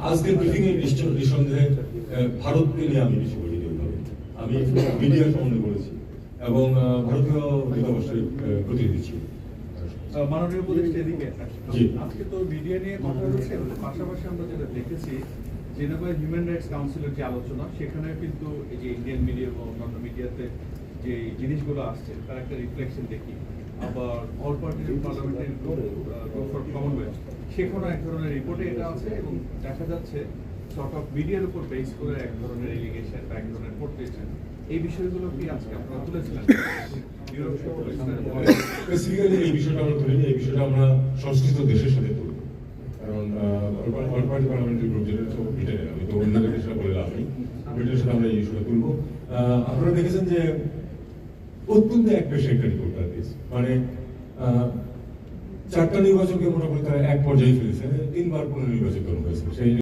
আজকের ব্রিফিং এ নিঃসন্দেহে ভারতকে নিয়ে আমি বেশি বলি। আমি মিডিয়া সম্বন্ধে বলেছি এবং ভারতীয় দূতাবাসের প্রতিনিধি ছিল। মাননীয় উপদেষ্টা এদিকে আজকে তো মিডিয়া নিয়ে কথা হচ্ছে, পাশাপাশি আমরা যেটা দেখেছি জেনেভা হিউম্যান রাইটস কাউন্সিলের যে আলোচনা, সেখানে কিন্তু এই যে ইন্ডিয়ান মিডিয়া বা অন্যান্য মিডিয়াতে যে জিনিসগুলো আসছে তার একটা রিফ্লেকশন দেখি। আবার all party parliamentary group for Commonwealth, সেখানেও এক ধরনের রিপোর্টে এটা আছে এবং দেখা যাচ্ছে সর্ট অফ মিডিয়ার উপর বেস করে এক ধরনের এলিগেশন বা এক ধরনের পোর্ট্রেশন। এই বিষয়গুলো কি আজকে আপনারা তুলেছিলেন? স্পেসিফিক্যালি এই বিষয়টা আমরা তুলিনি, এই বিষয়টা আমরা সংশ্লিষ্ট দেশের সাথে তুলব। কারণ অল পার্টি পার্লামেন্টারি গ্রুপ যেটা তো ব্রিটেনের, আমি তো অন্য দেশের বলে লাভ নেই, ব্রিটেনের সাথে আমরা এই ইস্যুটা তুলব। আপনারা দেখেছেন যে অত্যন্ত একপেশে একটা রিপোর্ট তারা দিয়েছে, মানে 4টা নির্বাচনকে মোটামুটি তারা এক পর্যায়ে ফেলেছে, 3বার পুনর্নির্বাচিত হয়েছে। সেই